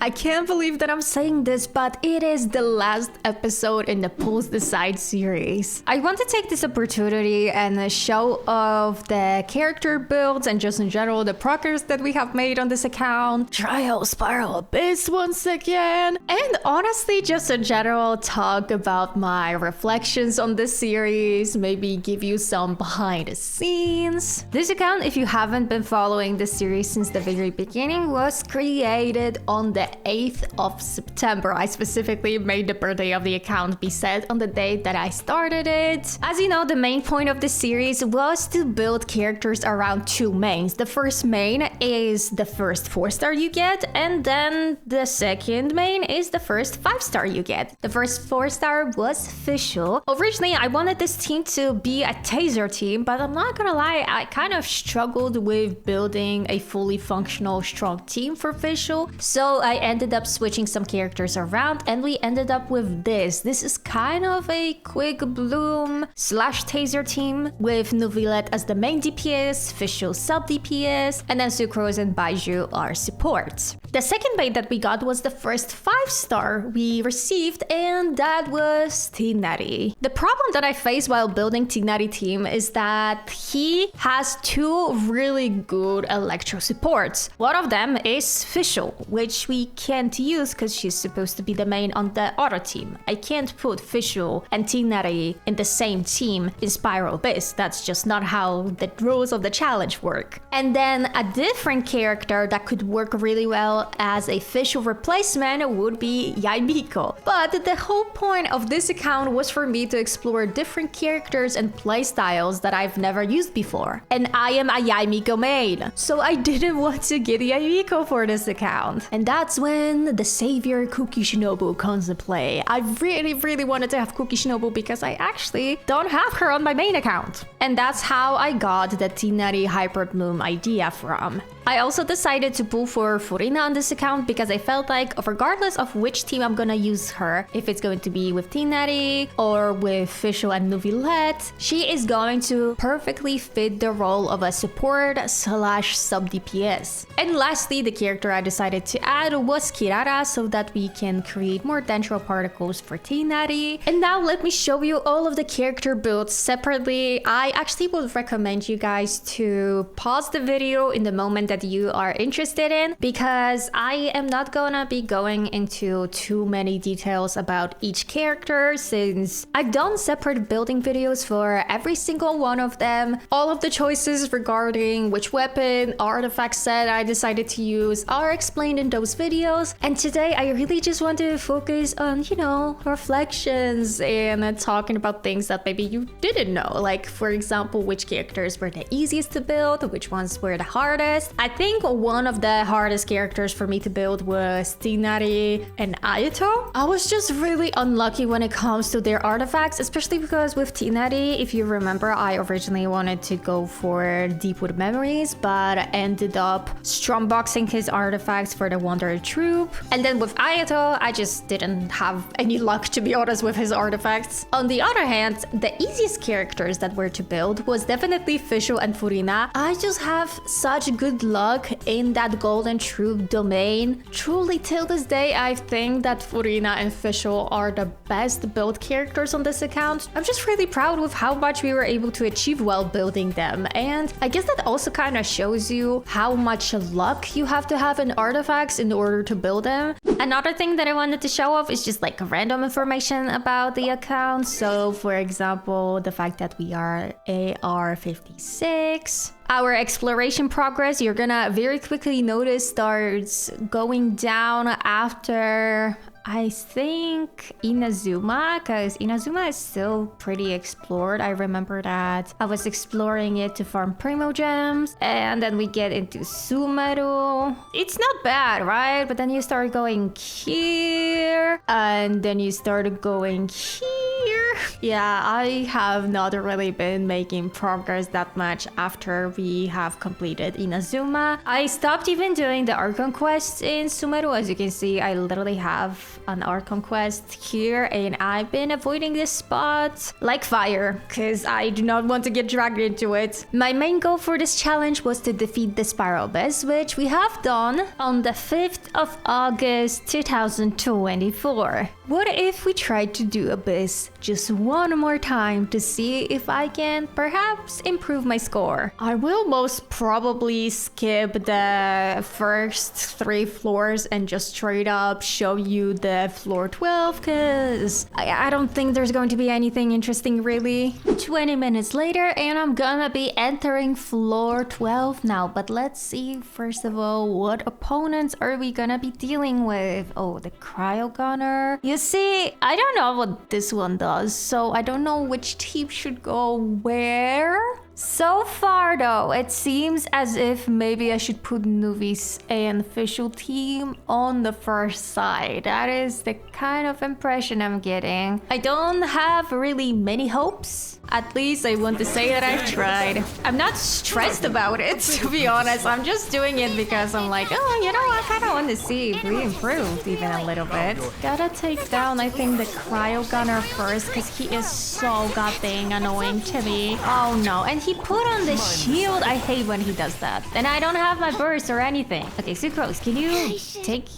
I can't believe that I'm saying this, but it is the last episode in the Pulse Decide series. I want to take this opportunity and show off the character builds and just in general the progress that we have made on this account. Trial Spiral Abyss once again. And honestly, just in general, talk about my reflections on this series, maybe give you some behind the scenes. This account, if you haven't been following this series since the very beginning, was created on the 8th of September. I specifically made the birthday of the account be set on the date that I started it. As you know, the main point of this series was to build characters around two mains. The first main is the first 4-star you get, and then the second main is the first 5-star you get. The first 4-star was Fischl. Originally, I wanted this team to be a taser team, but I'm not gonna lie, I kind of struggled with building a fully functional, strong team for Fischl. So I ended up switching some characters around and we ended up with this. This is kind of a quick bloom / taser team with Neuvillette as the main DPS, Fischl sub DPS, and then Sucrose and Baiju are supports. The second bait that we got was the first 5-star we received, and that was Tignari. The problem that I faced while building Tignari team is that he has two really good electro supports. One of them is Fischl, which we can't use because she's supposed to be the main on the auto team. I can't put Fischl and Tignari in the same team in Spiral Abyss. That's just not how the rules of the challenge work. And then a different character that could work really well as a Fischl replacement would be Yaimiko. But the whole point of this account was for me to explore different characters and playstyles that I've never used before. And I am a Yaimiko main, so I didn't want to get Yaimiko for this account. And that's when the savior Kuki Shinobu comes into play. I really wanted to have Kuki Shinobu because I actually don't have her on my main account. And that's how I got the Tignari Hyper Bloom idea from. I also decided to pull for Furina on this account because I felt like regardless of which team I'm gonna use her, if it's going to be with Tignari or with Fischl and Neuvillette, she is going to perfectly fit the role of a support / sub DPS. And lastly, the character I decided to add was Kirara so that we can create more dendro particles for Tignari. And now let me show you all of the character builds separately. I actually would recommend you guys to pause the video in the moment that you are interested in, because I am not gonna be going into too many details about each character since I've done separate building videos for every single one of them. All of the choices regarding which weapon, artifact set I decided to use are explained in those videos. And today I really just want to focus on, you know, reflections and talking about things that maybe you didn't know. Like, for example, which characters were the easiest to build, which ones were the hardest. I think one of the hardest characters for me to build was Tignari and Ayato. I was just really unlucky when it comes to their artifacts, especially because with Tignari, if you remember, I originally wanted to go for Deepwood Memories, but ended up strongboxing his artifacts for the Wanderer Troop. And then with Ayato, I just didn't have any luck, to be honest, with his artifacts. On the other hand, the easiest characters that were to build was definitely Fischl and Furina. I just have such good luck in that Golden Troop domain. Truly, till this day, I think that Furina and Fischl are the best build characters on this account. I'm just really proud with how much we were able to achieve while building them. And I guess that also kind of shows you how much luck you have to have in artifacts in order to build them. Another thing that I wanted to show off is just like random information about the account. So for example, the fact that we are AR56. Our exploration progress, you're gonna very quickly notice, starts going down after, I think, Inazuma, because Inazuma is still pretty explored. I remember that I was exploring it to farm Primo Gems, and then we get into Sumeru. It's not bad, right? But then you start going here, and then you start going here. Yeah, I have not really been making progress that much after we have completed Inazuma. I stopped even doing the archon quests in Sumeru. As you can see, I literally have an archon quest here, and I've been avoiding this spot like fire because I do not want to get dragged into it. My main goal for this challenge was to defeat the Spiral Abyss, which we have done on the 5th of August 2024. What if we tried to do Abyss just one more time to see if I can perhaps improve my score? I will most probably skip the first 3 floors and just straight up show you the floor 12 because I don't think there's going to be anything interesting really. 20 minutes later and I'm gonna be entering floor 12 now, but let's see first of all what opponents are we gonna be dealing with. Oh, the Cryo Gunner. You see, I don't know what this one does, so I don't know which team should go where. So far though, it seems as if maybe I should put Nuvi's an official team on the first side. That is the kind of impression I'm getting. I don't have really many hopes. At least I want to say that I've tried. I'm not stressed about it, to be honest. I'm just doing it because I'm like, oh, you know, I kind of want to see if we improved even a little bit. Gotta take down, I think, the Cryo Gunner first because he is so goddamn annoying to me. Oh no, and he put on the shield. I hate when he does that. And I don't have my burst or anything. Okay, Sucrose, can you take...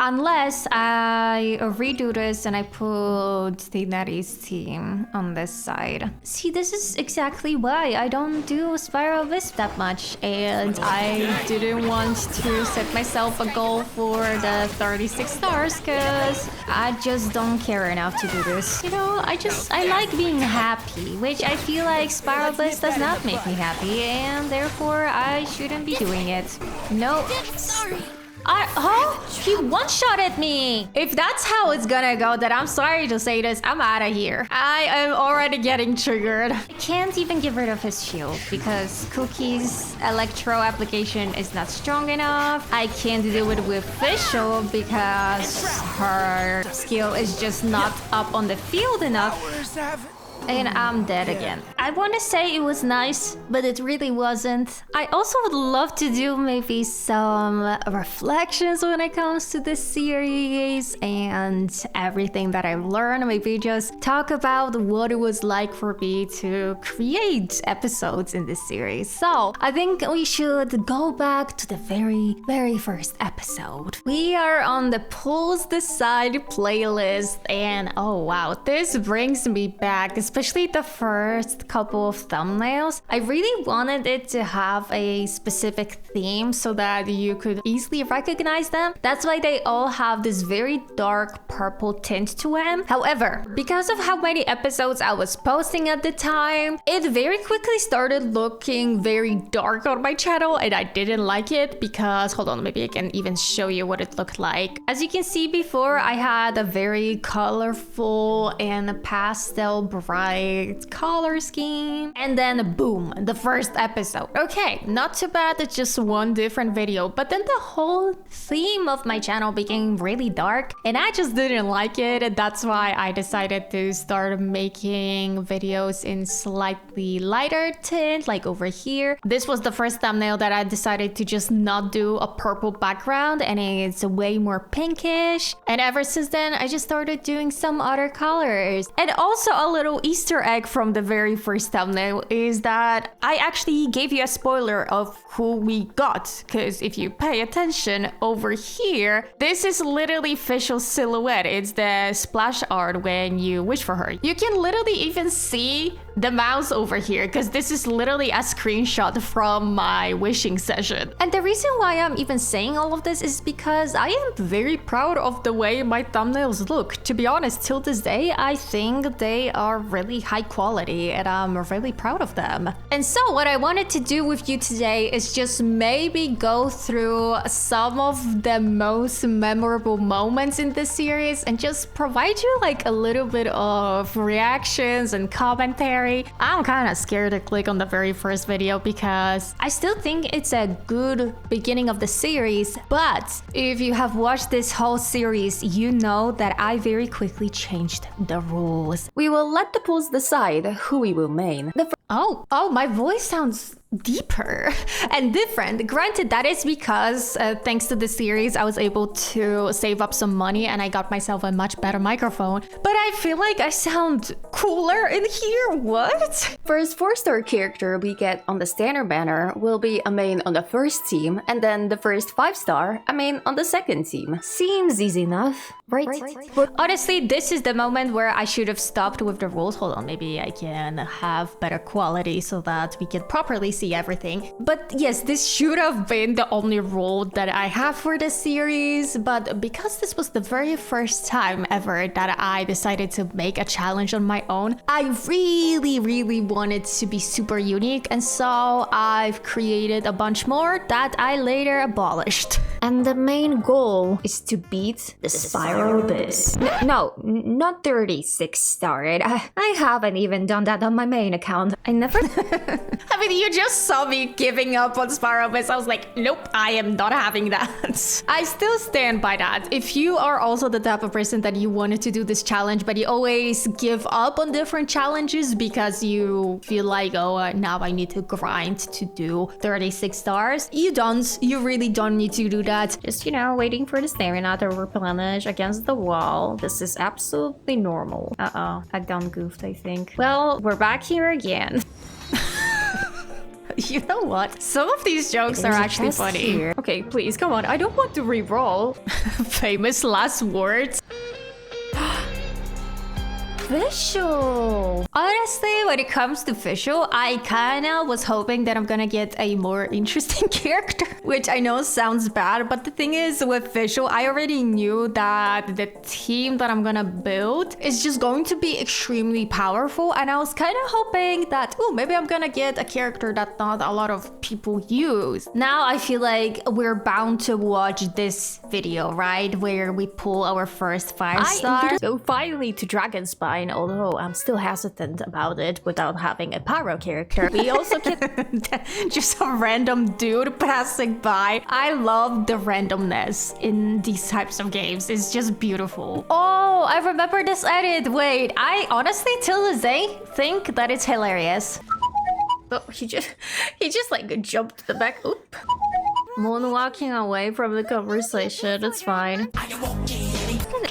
Unless I redo this and I put Tinari's team on this side. See, this is exactly why I don't do Spiral Wisp that much. And I didn't want to set myself a goal for the 36 stars because I just don't care enough to do this. You know, I like being happy, which I feel like Spiral Wisp does not make me happy, and therefore I shouldn't be doing it. No. Sorry. He one-shotted me. If that's how it's gonna go, then I'm sorry to say this, I'm out of here. I am already getting triggered. I can't even get rid of his shield because Cookie's electro application is not strong enough. I can't do it with Fischl because her skill is just not up on the field enough. And I'm dead again. I want to say it was nice, but it really wasn't. I also would love to do maybe some reflections when it comes to this series and everything that I've learned. Maybe just talk about what it was like for me to create episodes in this series. So I think we should go back to the very first episode. We are on the Pulls the Side playlist, and oh wow, this brings me back, especially the first couple of thumbnails. I really wanted it to have a specific theme so that you could easily recognize them. That's why they all have this very dark purple tint to them. However, because of how many episodes I was posting at the time, it very quickly started looking very dark on my channel, and I didn't like it because, hold on, maybe I can even show you what it looked like. As you can see before, I had a very colorful and pastel bright color scheme, and then boom, the first episode. Okay, not too bad, it's just one different video, but then the whole theme of my channel became really dark, and I just didn't like it, and that's why I decided to start making videos in slightly lighter tint, like over here. This was the first thumbnail that I decided to just not do a purple background, and it's way more pinkish, and ever since then I just started doing some other colors. And also a little Easter egg from the very first thumbnail is that I actually gave you a spoiler of who we got, because if you pay attention over here, this is literally Fischl's silhouette. It's the splash art when you wish for her. You can literally even see the mouse over here because this is literally a screenshot from my wishing session. And the reason why I'm even saying all of this is because I am very proud of the way my thumbnails look. To be honest, till this day, I think they are really high quality and I'm really proud of them. And so what I wanted to do with you today is just maybe go through some of the most memorable moments in the series and just provide you like a little bit of reactions and commentary. I'm kind of scared to click on the very first video because I still think it's a good beginning of the series, but if you have watched this whole series, you know that I very quickly changed the rules. We will let the polls decide who we will main. Oh, my voice sounds deeper and different. Granted, that is because thanks to the series, I was able to save up some money and I got myself a much better microphone. But I feel like I sound cooler in here. What? First 4-star character we get on the standard banner will be a main on the first team, and then the first 5-star a main on the second team. Seems easy enough, right? But honestly, this is the moment where I should have stopped with the rules. Hold on, maybe I can have better quality so that we can properly see everything. But yes, this should have been the only rule that I have for the series, but because this was the very first time ever that I decided to make a challenge on my own, I really wanted to be super unique, and so I've created a bunch more that I later abolished. And the main goal is to beat the Spiral Abyss. No, not 36 starred. I haven't even done that on my main account. I never... I mean, you just saw me giving up on Spiral Abyss. I was like, nope, I am not having that. I still stand by that. If you are also the type of person that you wanted to do this challenge, but you always give up on different challenges because you feel like, oh, now I need to grind to do 36 stars, you don't. You really don't need to do that. Just, you know, waiting for the stamina to replenish against the wall. This is absolutely normal. Uh-oh, I done goofed, I think. Well, we're back here again. You know what? Some of these jokes are actually funny. Here. Okay, please, come on. I don't want to re-roll. Famous last words. Visual. Honestly, when it comes to visual, I kinda was hoping that I'm gonna get a more interesting character, which I know sounds bad, but the thing is with visual, I already knew that the team that I'm gonna build is just going to be extremely powerful, and I was kind of hoping that, oh, maybe I'm gonna get a character that not a lot of people use. Now I feel like we're bound to watch this video, right? Where we pull our first 5-star. So finally to Dragon Spine, although I'm still hesitant about it without having a pyro character. We also get just a random dude passing by. I love the randomness in these types of games. It's just beautiful. Oh, I remember this edit. Wait, I honestly till this day think that it's hilarious. Oh, he just like jumped to the back. Oop. Moonwalking away from the conversation. It's fine.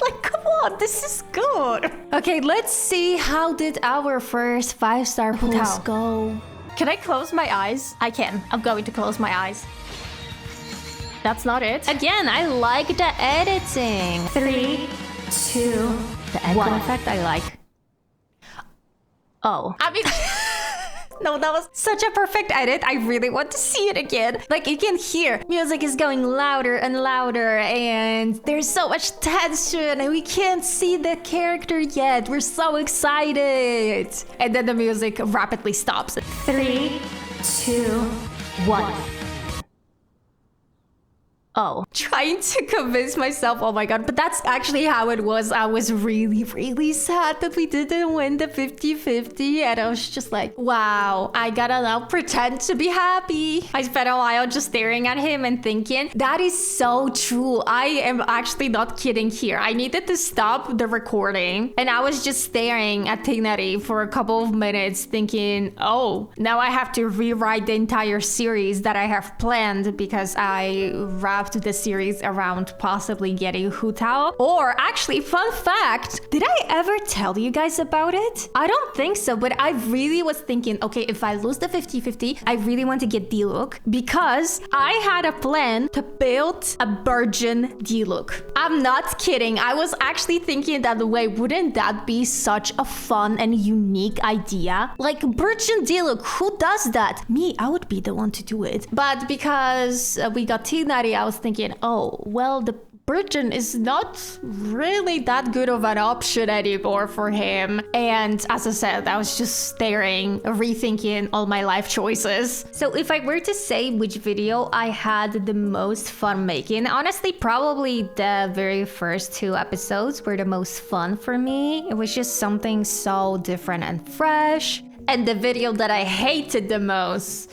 Like, come on, this is good. Okay, let's see how did our first 5-star pulls go. Can I close my eyes? I can. I'm going to close my eyes. That's not it. Again, I like the editing. 3, 2, the echo effect I like. Oh. I mean... No, that was such a perfect edit. I really want to see it again. Like, you can hear music is going louder and louder, and there's so much tension, and we can't see the character yet. We're so excited. And then the music rapidly stops. 3, 2, 1. Oh, trying to convince myself, oh my god, but that's actually how it was. I was really sad that we didn't win the 50-50, and I was just like, wow, I gotta now pretend to be happy. I spent a while just staring at him and thinking, that is so true. I am actually not kidding here. I needed to stop the recording, and I was just staring at Tignari for a couple of minutes thinking, oh, now I have to rewrite the entire series that I have planned because I wrapped the series around possibly getting Hu Tao. Or actually, fun fact, did I ever tell you guys about it? I don't think so, but I really was thinking, okay, if I lose the 50-50, I really want to get D-Look because I had a plan to build a virgin D-Look. I'm not kidding. I was actually thinking that way, wouldn't that be such a fun and unique idea? Like, virgin D-Look, who does that? Me, I would be the one to do it. But because we got Tignari, I was thinking, oh, well, the Britain is not really that good of an option anymore for him. And as I said, I was just staring, rethinking all my life choices. So if I were to say which video I had the most fun making, honestly, probably the very first 2 episodes were the most fun for me. It was just something so different and fresh. And the video that I hated the most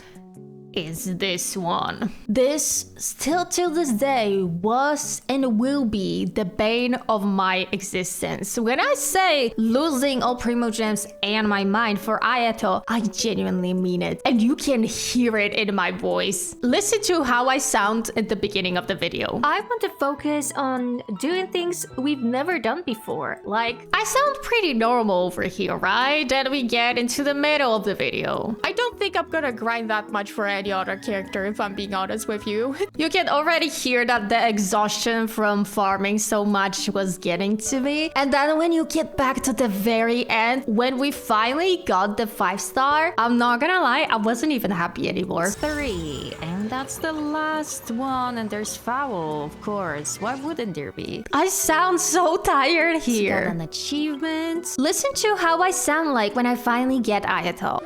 is this one. This, still till this day, was and will be the bane of my existence. When I say losing all Primogems and my mind for Ayato, I genuinely mean it. And you can hear it in my voice. Listen to how I sound at the beginning of the video. I want to focus on doing things we've never done before. Like, I sound pretty normal over here, right? Then we get into the middle of the video. I don't think I'm gonna grind that much for any other character, if I'm being honest with you. You can already hear that the exhaustion from farming so much was getting to me. And then when you get back to the very end, when we finally got the 5-star, I'm not gonna lie, I wasn't even happy anymore. 3, and that's the last one, and there's Foul, of course. Why wouldn't there be? I sound so tired Got here. an achievement. Listen to how I sound like when I finally get Ayato.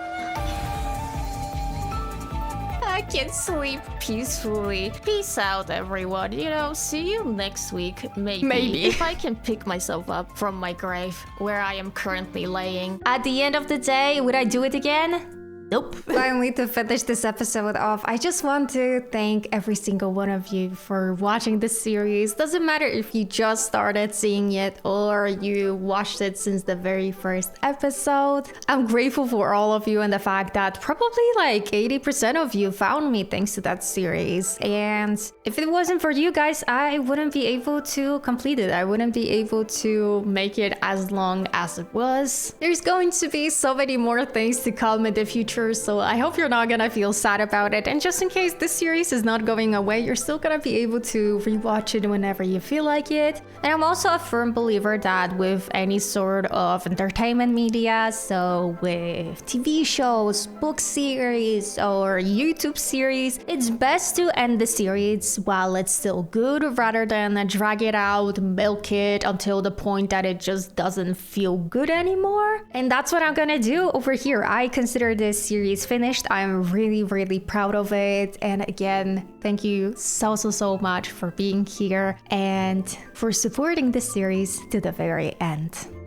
I can sleep peacefully. Peace out, everyone. You know, see you next week, maybe. If I can pick myself up from my grave, where I am currently laying. At the end of the day, would I do it again? Nope. Finally, to finish this episode off, I just want to thank every single one of you for watching this series. Doesn't matter if you just started seeing it or you watched it since the very first episode. I'm grateful for all of you and the fact that probably like 80% of you found me thanks to that series. And if it wasn't for you guys, I wouldn't be able to complete it. I wouldn't be able to make it as long as it was. There's going to be so many more things to come in the future, so I hope you're not gonna feel sad about it. And just in case this series is not going away, you're still gonna be able to rewatch it whenever you feel like it. And I'm also a firm believer that with any sort of entertainment media, so with TV shows, book series, or YouTube series, it's best to end the series while it's still good rather than drag it out, milk it until the point that it just doesn't feel good anymore. And that's what I'm gonna do over here. I consider this series finished. I'm really proud of it. And again, thank you so much for being here and for supporting this series to the very end.